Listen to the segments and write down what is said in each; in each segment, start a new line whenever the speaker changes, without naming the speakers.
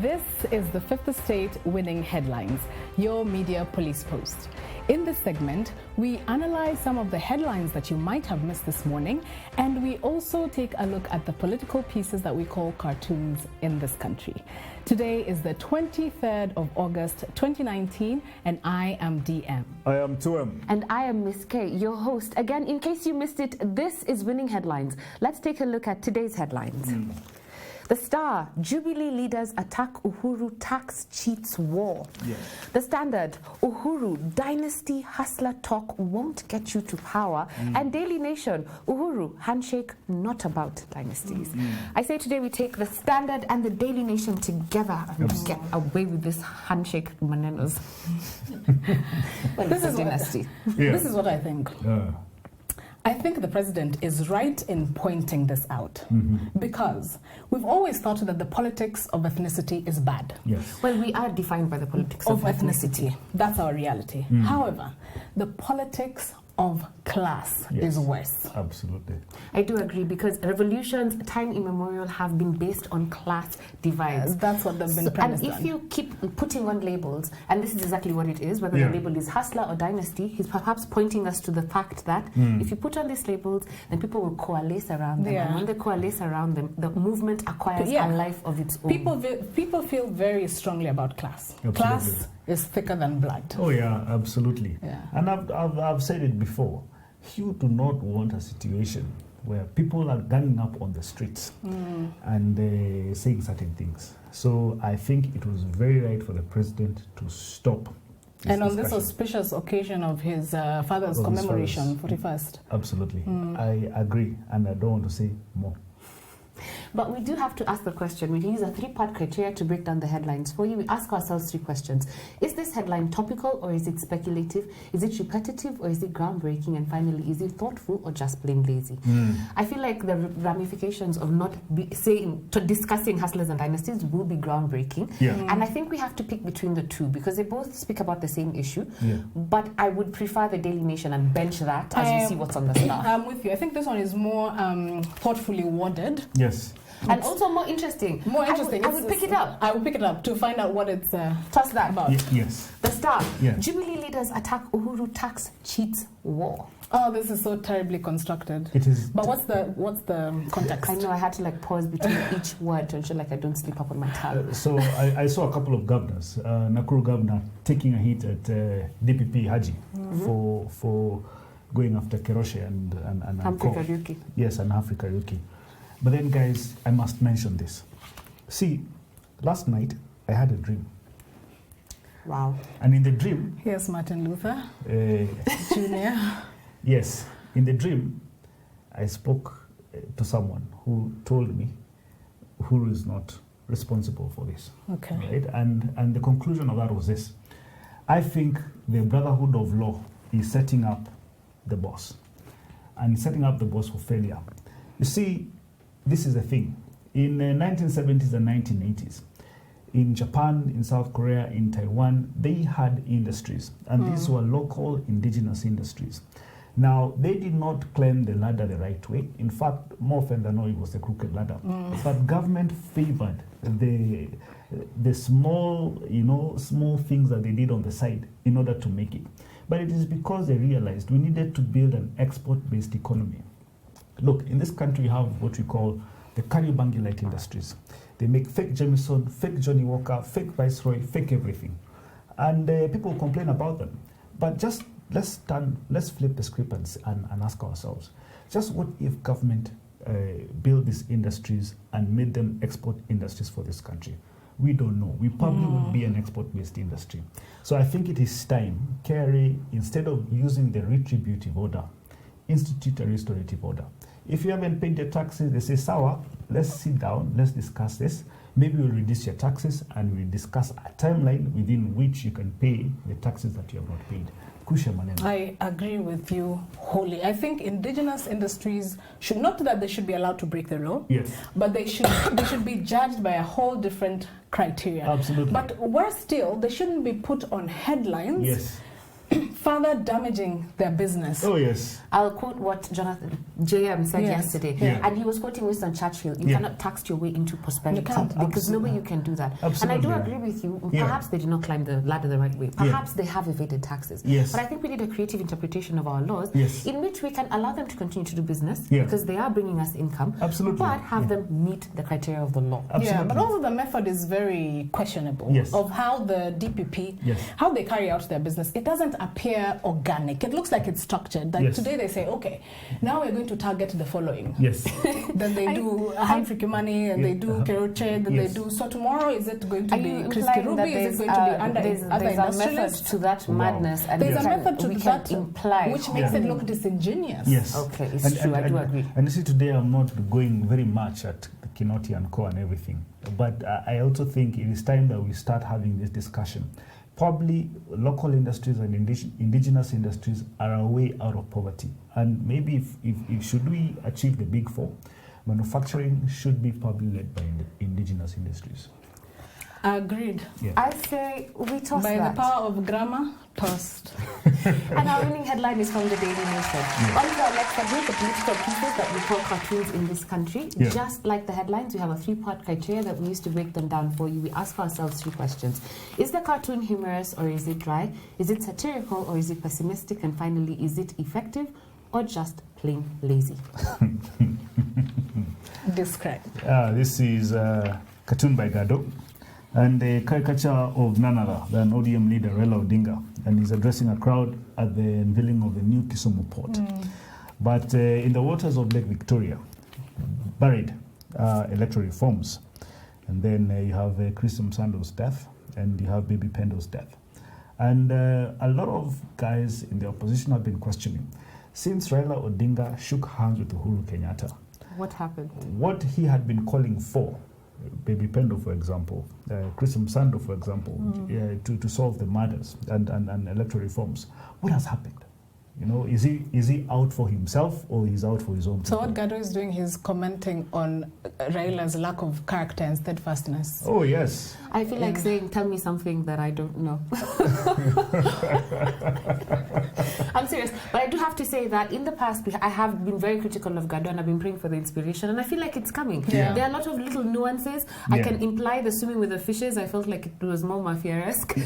This is the Fifth Estate Winning Headlines, your media police post. In this segment, we analyze some of the headlines that you might have missed this morning, and we also take a look at the political pieces that we call cartoons in this country. Today is the 23rd of August, 2019, and I am DM.
I am 2M.
And I am Miss K, your host. Again, in case you missed it, this is Winning Headlines. Let's take a look at today's headlines. The Star, Jubilee leaders attack Uhuru, tax cheats war.
Yes.
The Standard, Uhuru, dynasty hustler talk won't get you to power. And Daily Nation, Uhuru, handshake not about dynasties. I say today we take the Standard and the Daily Nation together and get away with this handshake manenos. Well, this is dynasty.
This is what I think. I think the president is right in pointing this out because we've always thought that the politics of ethnicity is bad.
Yes.
Well, we are defined by the politics
of ethnicity. That's our reality. However, the politics of class is worse.
Absolutely.
I do agree, because revolutions, time immemorial, have been based on class divides.
That's what they've been premised on.
And if you keep putting on labels, and this is exactly what it is, whether the label is hustler or dynasty, he's perhaps pointing us to the fact that if you put on these labels, then people will coalesce around them. And when they coalesce around them, the movement acquires a life of its own.
People feel very strongly about class.
Absolutely.
Class is thicker than blood.
Oh yeah, absolutely.
Yeah.
And I've said it before. You do not want a situation where people are ganging up on the streets and saying certain things. So I think it was very right for the president to stop this
and on
discussion.
this auspicious occasion of his father's commemoration, 41st.
Absolutely. I agree, and I don't want to say more.
But we do have to ask the question. We use a three-part criteria to break down the headlines for you. We ask ourselves three questions. Is this headline topical, or is it speculative? Is it repetitive, or is it groundbreaking? And finally, is it thoughtful or just plain lazy? I feel like the ramifications of not discussing hustlers and dynasties will be groundbreaking. And I think we have to pick between the two, because they both speak about the same issue. But I would prefer the Daily Nation and bench that as we see what's on the Star.
I'm with you. I think this one is more thoughtfully worded.
Yes.
And also more interesting.
More interesting.
I would pick it up.
I would pick it up to find out what it's
Toss that
about.
Yes.
The Star.
Yeah.
Jubilee leaders attack Uhuru, tax cheats war.
Oh, this is so terribly constructed.
It is.
But what's the context?
I know, I had to pause between each word to ensure I don't slip up on my tongue.
So I saw a couple of governors, Nakuru governor taking a hit at DPP Haji for going after Keroshe and
Humphrey Kariuki.
Yes, and Humphrey Kariuki. But then, guys, I must mention this. See, last night I had a dream.
Wow.
And in the dream...
Here's Martin Luther Jr.
Yes. In the dream, I spoke to someone who told me Uhuru is not responsible for this.
Okay.
Right? And the conclusion of that was this. I think the Brotherhood of Law is setting up the boss. And setting up the boss for failure. You see, this is the thing. In the 1970s and 1980s, in Japan, in South Korea, in Taiwan, they had industries. And these were local indigenous industries. Now, they did not claim the ladder the right way. In fact, more often than not, it was a crooked ladder. But government favored the small, small things that they did on the side in order to make it. But it is because they realized we needed to build an export-based economy. Look, in this country, we have what we call the Kariobangi light industries. They make fake Jameson, fake Johnny Walker, fake Viceroy, fake everything. And people complain about them. But just let's flip the script and ask ourselves, just what if government built these industries and made them export industries for this country? We don't know. We probably would be an export-based industry. So I think it is time, KRA, instead of using the retributive order, institute a restorative order. If you haven't paid your taxes, they say, Sawa, let's sit down, let's discuss this. Maybe we'll reduce your taxes and we'll discuss a timeline within which you can pay the taxes that you have not paid.
I agree with you wholly. I think indigenous industries should, not that they should be allowed to break the law, but they should be judged by a whole different criteria.
Absolutely.
But worse still, they shouldn't be put on headlines further damaging their business.
Oh, yes.
I'll quote what Jonathan JM said yesterday, and he was quoting Winston Churchill. You cannot tax your way into prosperity, because no way you can do that. And I do agree with you. Perhaps they did not climb the ladder the right way. Perhaps they have evaded taxes. But I think we need a creative interpretation of our laws in which we can allow them to continue to do business because they are bringing us income, but have them meet the criteria of the law.
Yeah, but also the method is very questionable of how the DPP, how they carry out their business. It doesn't appear organic. It looks like it's structured. Like today they say, okay, now we're going to target the following. Then they do Hanfriki money, and they do Keroche, then they do. So tomorrow, is it going to be Chris Kirubi? Is it going to be under other industrialists?
To that madness, and
there's a method to that
imply,
which makes it look disingenuous.
Okay, it's true. I do agree.
And you see, today I'm not going very much at the Kinoti and Co and everything, but I also think it is time that we start having this discussion. Probably local industries and indigenous industries are a way out of poverty, and maybe if should we achieve the big four, manufacturing should be probably led by indigenous industries.
Agreed.
I say we toss
by
that.
The power of grammar, tossed.
And our winning headline is from the Daily Nation. On to our next segment, the political pieces that we call cartoons in this country. Just like the headlines, we have a 3-part criteria that we used to break them down for you. We ask ourselves 3 questions. Is the cartoon humorous or is it dry? Is it satirical or is it pessimistic? And finally, is it effective or just plain lazy?
Describe.
This is a cartoon by Gado, and a caricature of none other than ODM leader Raila Odinga, and he's addressing a crowd at the unveiling of the new Kisumu port. But in the waters of Lake Victoria, buried electoral reforms, and then you have Chris Msando's death, and you have Baby Pendo's death. And a lot of guys in the opposition have been questioning, since Raila Odinga shook hands with Uhuru Kenyatta,
what happened?
What he had been calling for, Baby Pendo, for example, Chris Msando, for example, to solve the murders and electoral reforms. What has happened? You know, is he out for himself or he's out for his own people?
So what Gado is doing, he's commenting on Raila's lack of character and steadfastness.
Oh, yes.
I feel like saying, tell me something that I don't know. I'm serious. But I do have to say that in the past, I have been very critical of Gado and I've been praying for the inspiration. And I feel like it's coming. There are a lot of little nuances. I can imply the swimming with the fishes. I felt like it was more mafia-esque.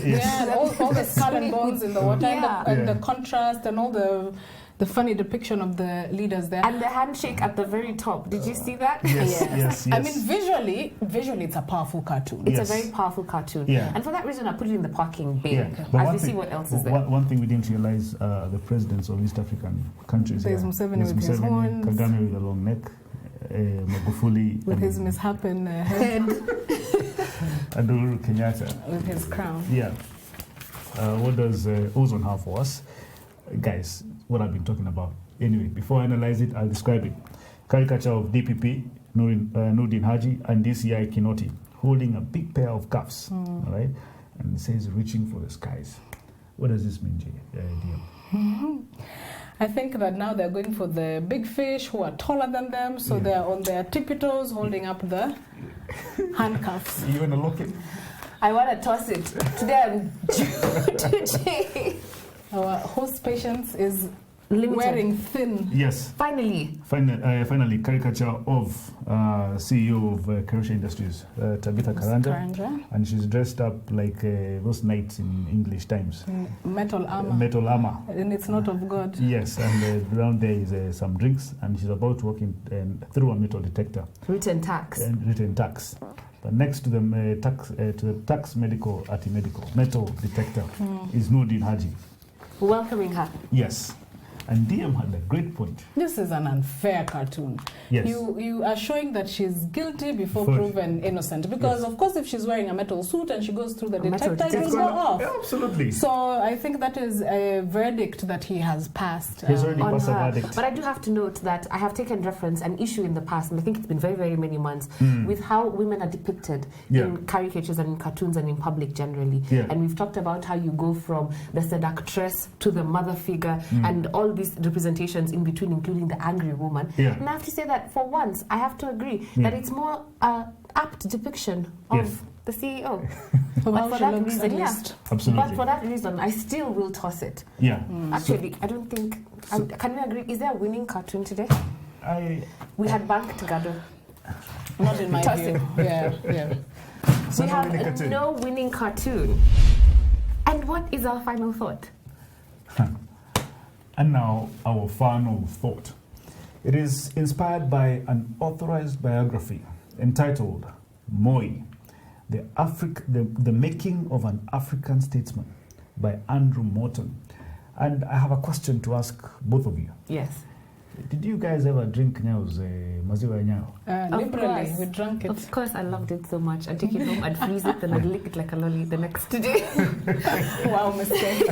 All the skull and bones in the water and the contrast and all the funny depiction of the leaders there.
And the handshake at the very top. Did you see that?
Yes.
I mean, visually it's a powerful cartoon.
It's a very powerful cartoon. And for that reason, I put it in the parking bin. As we see what else is there.
One thing we didn't realize, the presidents of East African countries.
There's Museveni with his horns.
Kagame with a long neck. Magufuli.
With his misshapen head.
And Uhuru Kenyatta.
With his crown.
What does Ozone have for us? Guys, what I've been talking about. Anyway, before I analyze it, I'll describe it. Caricature of DPP, Nurdin Haji, and DCI Kinoti, holding a big pair of cuffs, all right? And it says, reaching for the skies. What does this mean, DM?
I think that now they're going for the big fish who are taller than them, so they're on their tippy toes holding up the handcuffs.
You want to look it?
I want to toss it. Today I'm due.
Our
host patience is
limited.
Wearing thin.
Yes.
Finally,
caricature of CEO of Caricatures Industries, Tabitha Karanja, and she's dressed up like those knights in English times.
Metal armor.
Metal armor.
And it's not of God.
Yes, and down there is some drinks, and she's about to walk in through a metal detector.
Written tax.
But next to the tax metal detector is Nurdin Haji.
Welcoming her.
Yes. And DM had a great point.
This is an unfair cartoon.
Yes.
You are showing that she's guilty before proven innocent. Because, of course, if she's wearing a metal suit and she goes through the detector, it will go off.
Yeah, absolutely.
So I think that is a verdict that he has passed.
He's already passed a verdict.
But I do have to note that I have taken reference an issue in the past, and I think it's been very, very many months, with how women are depicted in caricatures and in cartoons and in public generally. And we've talked about how you go from the seductress to the mother figure and all these representations in between, including the angry woman.
Yeah.
And I have to say that for once, I have to agree that it's more apt depiction of the CEO. But for that reason,
Absolutely.
But for that reason, I still will toss it.
Yeah.
Actually, I don't think. Can we agree? Is there a winning cartoon today? We had banked together.
Not in my view. Yeah.
So we have no winning cartoon. And what is our final thought?
And now our final thought. It is inspired by an authorized biography entitled Moi, the Making of an African Statesman by Andrew Morton. And I have a question to ask both of you.
Yes.
Did you guys ever drink Nyao's maziwa Nyao?
Liberally, we drank it.
Of course, I loved it so much. I'd take it home, I'd freeze it, then I'd lick it like a lolly the next day.
Wow, mistake.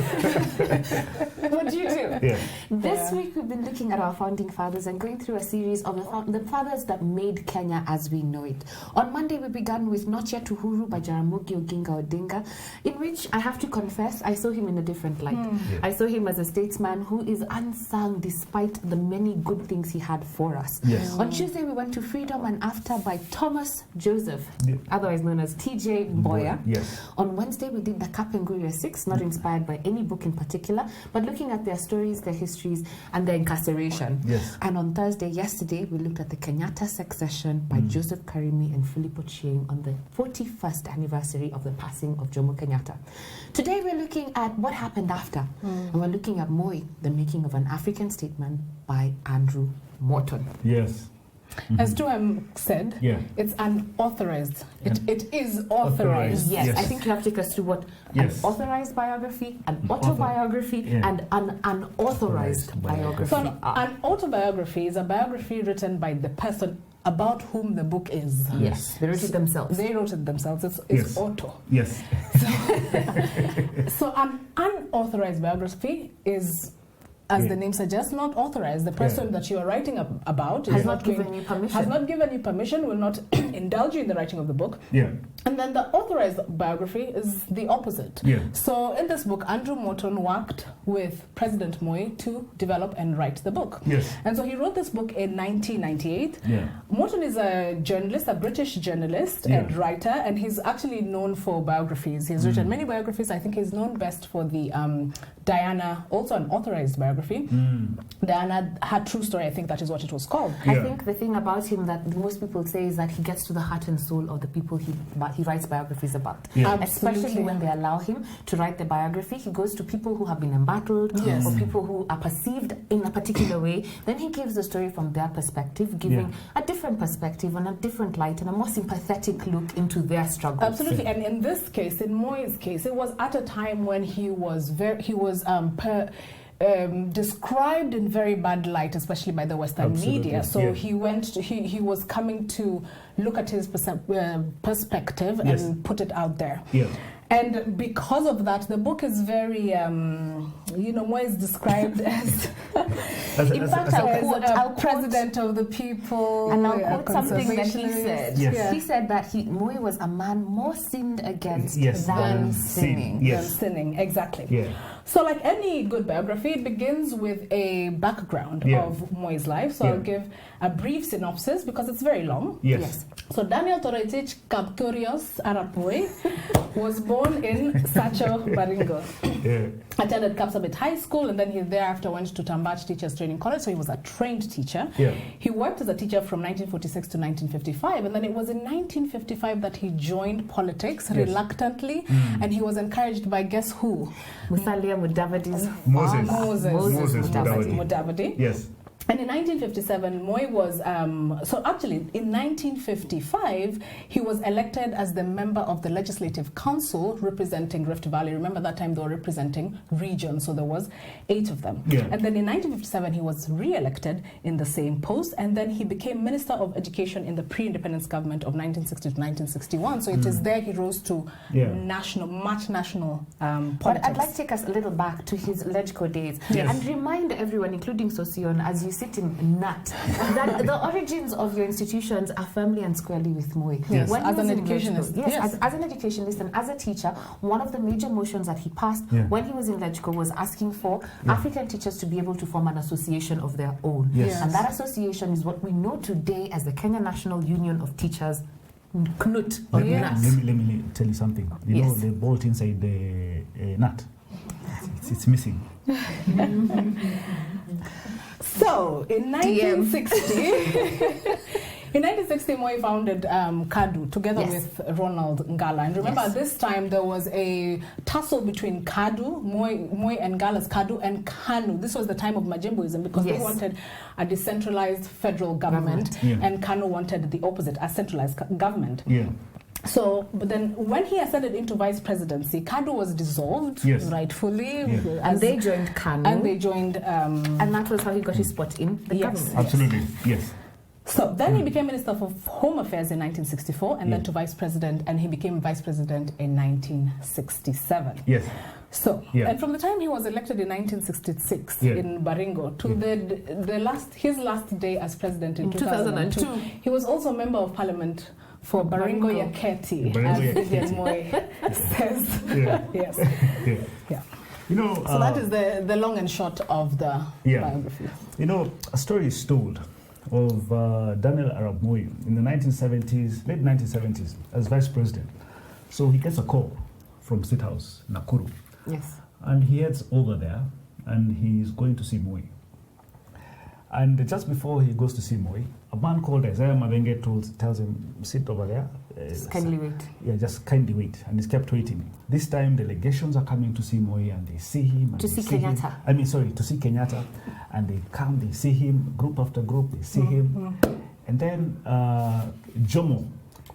What do you do?
Yeah.
This week, we've been looking at our founding fathers and going through a series of the fathers that made Kenya as we know it. On Monday, we began with Not Yet Uhuru by Jaramogi Oginga Odinga, in which I have to confess, I saw him in a different light. I saw him as a statesman who is unsung despite the many good things he had for us.
Yes.
On Tuesday, we went to Freedom and After by Thomas Joseph, otherwise known as T.J. Boyer.
Yes.
On Wednesday, we did the Kapenguria 6, not inspired by any book in particular, but looking at their stories, their histories, and their incarceration.
Yes.
And on Thursday, yesterday, we looked at the Kenyatta succession by Joseph Karimi and Philip Ochieng on the 41st anniversary of the passing of Jomo Kenyatta. Today, we're looking at what happened after, and we're looking at Moi, the Making of an African Statesman by Andrew Morton.
Yes.
As Tuam said, it's unauthorized. It is authorized.
Yes, I think you have to take us through what an authorized biography, an autobiography, and an unauthorized biography.
So an autobiography is a biography written by the person about whom the book is.
Yes, they wrote it themselves.
They wrote it themselves. It's auto.
Yes.
So an unauthorized biography is, as the name suggests, not authorized. The person that you are writing about
has not given you permission.
Has not given you permission, will not indulge you in the writing of the book.
Yeah.
And then the authorized biography is the opposite.
Yeah.
So in this book, Andrew Morton worked with President Moi to develop and write the book.
Yes.
And so he wrote this book in 1998.
Yeah.
Morton is a journalist, a British journalist and writer, and he's actually known for biographies. He's written many biographies. I think he's known best for the Diana, also an authorized biography. Diana, Her True Story, I think that is what it was called.
I think the thing about him that most people say is that he gets to the heart and soul of the people he writes biographies about. Especially when they allow him to write the biography. He goes to people who have been embattled or people who are perceived in a particular way. Then he gives the story from their perspective, giving a different perspective and a different light and a more sympathetic look into their struggles.
Absolutely. And in this case, in Moi's case, it was at a time when he was described in very bad light, especially by the Western media. So he was coming to look at his perspective and put it out there. And because of that, the book is very, Moi is described as, in fact, I'll quote president of the people.
And I'll quote something that he said.
He
said that Moi was a man more sinned against than sinning.
Than sinning, exactly. So like any good biography, it begins with a background of Moi's life. So I'll give a brief synopsis because it's very long. So Daniel Toroitich Kapkurios Arap Moi was born in Sacho, Baringo. Attended Kapsabet High School, and then he thereafter went to Tambach Teachers Training College, so he was a trained teacher. He worked as a teacher from 1946 to 1955, and then it was in 1955 that he joined politics reluctantly, and he was encouraged by guess who?
Musalia Mudavadi's
Moses
Mudavadi.
Yes.
And in 1957, Moi was, so actually in 1955, he was elected as the member of the Legislative Council representing Rift Valley. Remember that time they were representing regions, so there was 8 of them. And then in 1957, he was re-elected in the same post, and then he became Minister of Education in the pre-independence government of 1960 to 1961. So it is there he rose to national politics.
But I'd like to take us a little back to his Legco days and remind everyone, including Sosion, as you sitting nut. That the origins of your institutions are firmly and squarely with Moi.
Yes,
When
as
he
an
was in
educationist.
Lechko, yes. As an educationist and as a teacher, one of the major motions that he passed when he was in Lechko was asking for African teachers to be able to form an association of their own.
Yes.
And that association is what we know today as the Kenya National Union of Teachers, KNUT.
Let me tell you something. You know the bolt inside the nut? It's missing.
So, in 1960... In 1960, Moi founded KADU together with Ronald Ngala. And remember, at this time, there was a tussle between KADU, Moi and Ngala's KADU, and KANU. This was the time of Majimboism because they wanted a decentralized federal government, and KANU wanted the opposite, a centralized government. So, but then when he ascended into vice presidency, KADU was dissolved, rightfully.
And they joined KANU.
And they joined...
and that was how he got his spot in the government.
Absolutely, yes.
So then he became Minister for Home Affairs in 1964 and then to Vice President, and he became Vice President in 1967.
Yes.
So, and from the time he was elected in 1966 in Baringo to his last day as President in 2002, he was also Member of Parliament for Baringo Yaketi, as Vivian Moi says.
You know,
so that is the long and short of the biography.
You know, a story is told of Daniel Arap Moi in the 1970s, late 1970s, as vice president. So he gets a call from State House, Nakuru.
Yes.
And he heads over there, and he's going to see Moi. And just before he goes to see Moi, a man called Isaiah Mavenge tells him, sit over there.
Just kindly wait.
Yeah, just kindly wait. And he's kept waiting. This time, delegations are coming to see Moi, and they see him. And
to see Kenyatta.
To see Kenyatta. And they come, they see him, group after group, they see him. And then Jomo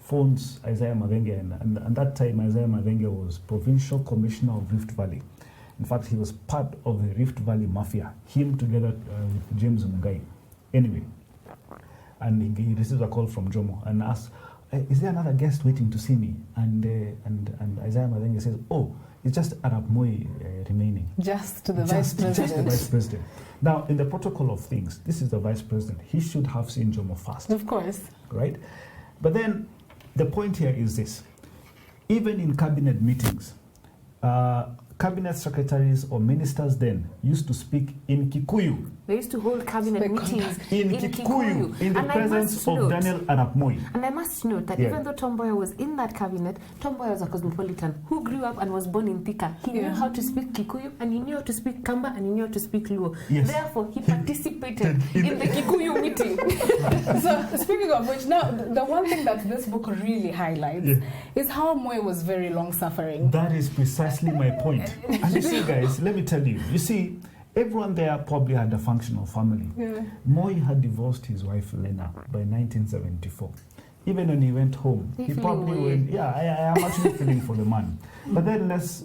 phones Isaiah Mavenge, and that time Isaiah Mavenge was Provincial Commissioner of Rift Valley. In fact, he was part of the Rift Valley Mafia, him together with James Mugai. Anyway, and he receives a call from Jomo and asks, is there another guest waiting to see me? And Isaiah Mavenge says, oh, it's just Arap Moi remaining.
Just the Vice President.
Just the Vice President. Now, in the protocol of things, this is the Vice President. He should have seen Jomo first.
Of course.
Right? But then, the point here is this. Even in cabinet meetings, cabinet secretaries or ministers then used to speak in Kikuyu.
They used to hold cabinet meetings
in Kikuyu, in the presence of Daniel Arap Moi.
And I must note that even though Tom Mboya was in that cabinet, Tom Mboya was a cosmopolitan who grew up and was born in Thika. He knew how to speak Kikuyu, and he knew how to speak Kamba, and he knew how to speak Luo. Therefore, he participated in the Kikuyu meeting.
So, speaking of which, now, the one thing that this book really highlights is how Moi was very long-suffering.
That is precisely my point. And you see, guys, let me tell you, everyone there probably had a functional family. Moi had divorced his wife, Lena, by 1974. Even when he went home, he probably went, I am actually feeling for the man. But then let's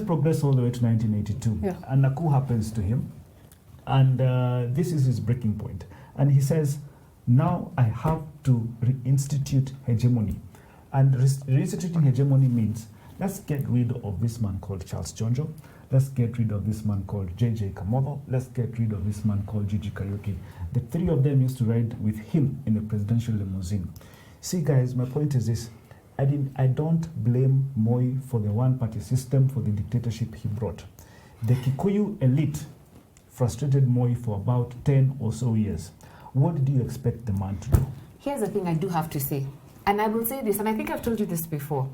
progress all the way to 1982. And a coup happens to him. And this is his breaking point. And he says, now I have to reinstitute hegemony. And reinstituting hegemony means, let's get rid of this man called Charles Jonjo. Let's get rid of this man called J.J. Kamogo. Let's get rid of this man called Gigi Kariuki. The three of them used to ride with him in a presidential limousine. See, guys, my point is this. I don't blame Moi for the one-party system, for the dictatorship he brought. The Kikuyu elite frustrated Moi for about 10 or so years. What did you expect the man to do?
Here's the thing I do have to say. And I will say this, and I think I've told you this before.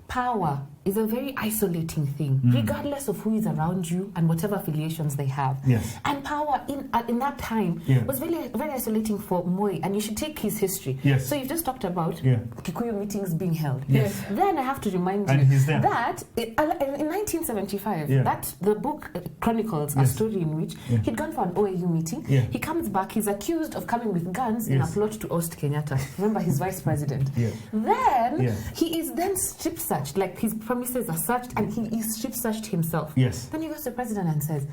Power is a very isolating thing, regardless of who is around you and whatever affiliations they have. And power in that time was very, very isolating for Moi, and you should take his history. So you've just talked about Kikuyu meetings being held. Then I have to remind you that in 1975, that the book chronicles a story in which he'd gone for an OAU meeting. He comes back, he's accused of coming with guns in a plot to oust Kenyatta. Remember, he's vice president. Then he is then strip searched, like his premises are searched, and he is strip searched himself. Then he goes to the president and says,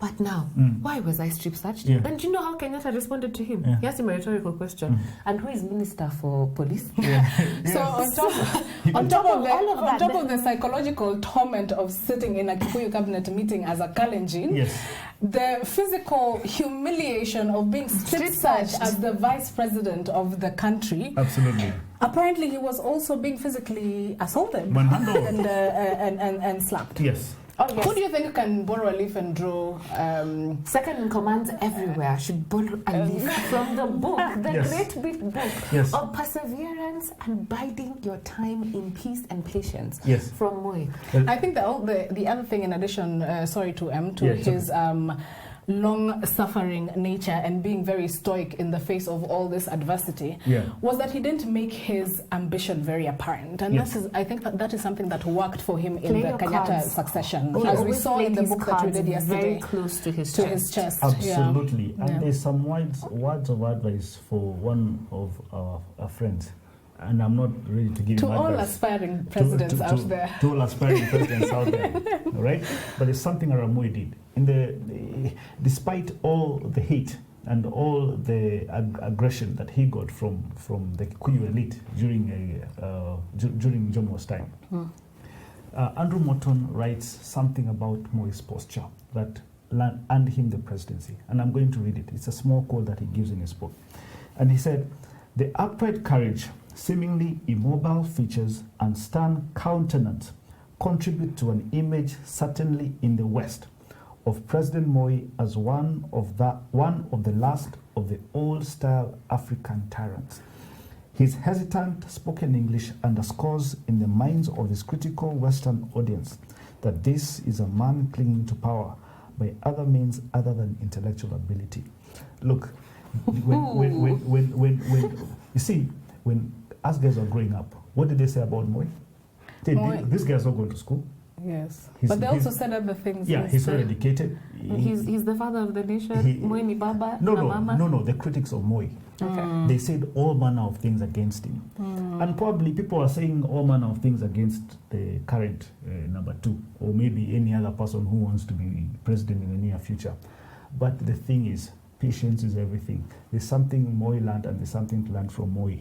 but now, why was I strip searched?
Yeah.
And do you know how Kenyatta responded to him?
Yeah.
He asked him a rhetorical question. And who is Minister for Police?
Yeah.
So on top of the psychological torment of sitting in a Kikuyu cabinet meeting as a Kalenjin,
Yes.
the physical humiliation of being strip searched as the vice president of the country.
Absolutely.
Apparently, he was also being physically assaulted
Manhandled.
and slapped.
Yes.
Oh, yes.
Who do you think can borrow a leaf and draw?
Second in commands everywhere should borrow a leaf from the book, the
Yes.
great big book
Yes.
of perseverance and biding your time in peace and patience.
Yes.
From Moi.
I think the other thing, in addition, to his long-suffering nature and being very stoic in the face of all this adversity, was that he didn't make his ambition very apparent. And I think that is something that worked for him in the Kenyatta succession, as we saw in the book that we did yesterday.
Very close to his chest.
Absolutely.
Yeah.
And there's some words of advice for one of our friends. And I'm not ready to give
to
him
all
advice.
aspiring presidents out there.
To all aspiring presidents out there, right? But it's something Arap Moi did. Despite all the hate and all the aggression that he got from the Kikuyu elite during Jomo's time, Andrew Morton writes something about Moi's posture that earned him the presidency. And I'm going to read it. It's a small quote that he gives in his book. And he said, "The upright courage, seemingly immobile features, and stern countenance contribute to an image, certainly in the West, of President Moi as one of the last of the old-style African tyrants. His hesitant spoken English underscores in the minds of his critical Western audience that this is a man clinging to power by other means other than intellectual ability." Look, when you see, when us guys are growing up, what did they say about Moi? This guy's not going to school.
Yes, but they also said other things.
Yeah, he's not educated.
He's the father of the nation. Moi ni baba, mama.
No. The critics of Moi, they said all manner of things against him, and probably people are saying all manner of things against the current number 2, or maybe any other person who wants to be president in the near future. But the thing is, patience is everything. There's something Moi learned, and there's something to learn from Moi.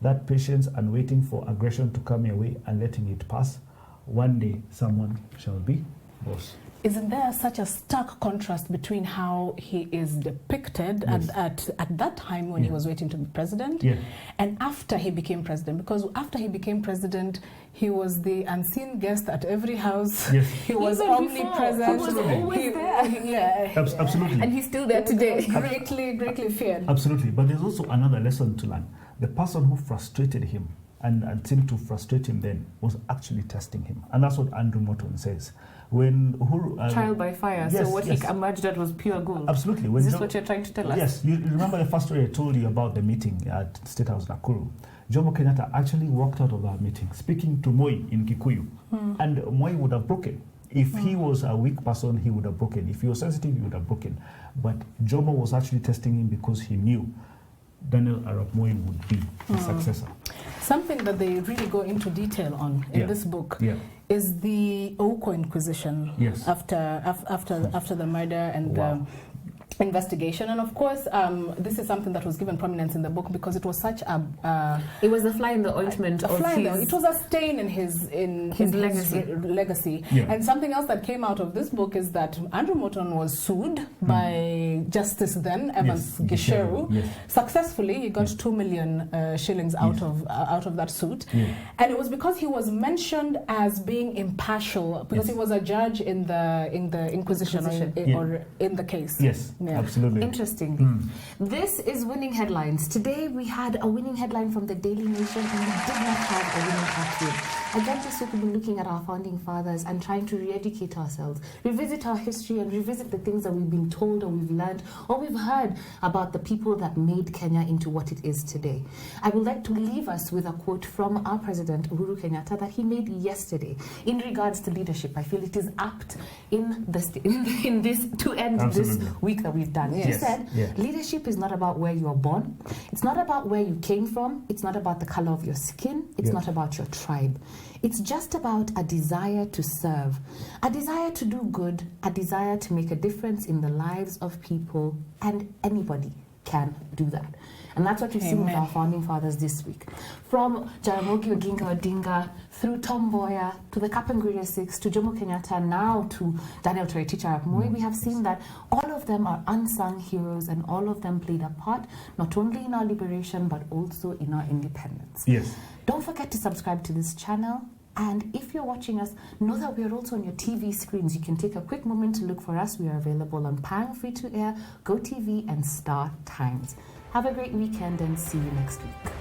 That patience and waiting for aggression to come your way and letting it pass. One day, someone shall be boss. Isn't
there such a stark contrast between how he is depicted at that time when he was waiting to be president and after he became president? Because after he became president, he was the unseen guest at every house.
Yes.
He was omnipresent.
He was always there.
Absolutely.
And he's still there today.
Greatly feared.
Absolutely. But there's also another lesson to learn. The person who frustrated him and seemed to frustrate him then was actually testing him. And that's what Andrew Morton says. When
trial by fire.
Yes,
so what he emerged at was pure gold.
Absolutely.
Is this what you're trying to tell us?
Yes. You remember the first story I told you about the meeting at State House Nakuru? Jomo Kenyatta actually walked out of that meeting speaking to Moi in Kikuyu. And Moi would have broken. If he was a weak person, he would have broken. If he was sensitive, he would have broken. But Jomo was actually testing him because he knew Daniel Arap Moi would be his successor.
Something that they really go into detail on in this book is the Oko Inquisition after the murder and the investigation. And of course, this is something that was given prominence in the book because it was such
it was a fly in the ointment
it was a stain in his legacy. And something else that came out of this book is that Andrew Morton was sued by Justice then Evans Gisheru. Successfully, he got 2 million shillings out of that suit. And it was because he was mentioned as being impartial because he was a judge in the Inquisition or in the case.
Absolutely.
Interesting. This is Winning Headlines. Today we had a winning headline from the Daily Nation and we did not have a winning cartoon. Again, this week we've been looking at our founding fathers and trying to re-educate ourselves, revisit our history and revisit the things that we've been told or we've learned or we've heard about the people that made Kenya into what it is today. I would like to leave us with a quote from our President Uhuru Kenyatta that he made yesterday in regards to leadership. I feel it is apt in this to end this week that that we've done.
Yes.
You said leadership is not about where you are born. It's not about where you came from. It's not about the color of your skin. It's not about your tribe. It's just about a desire to serve, a desire to do good, a desire to make a difference in the lives of people, and anybody can do that. And that's what we've seen with our founding fathers this week. From Jaramogi Oginga Odinga, through Tom Mboya, to the Kapanguri 6, to Jomo Kenyatta, now to Daniel Toroitich Arap Moi, we have seen that all of them are unsung heroes, and all of them played a part, not only in our liberation, but also in our independence.
Yes.
Don't forget to subscribe to this channel. And if you're watching us, know that we are also on your TV screens. You can take a quick moment to look for us. We are available on Pang, Free to Air, GoTV, and Star Times. Have a great weekend and see you next week.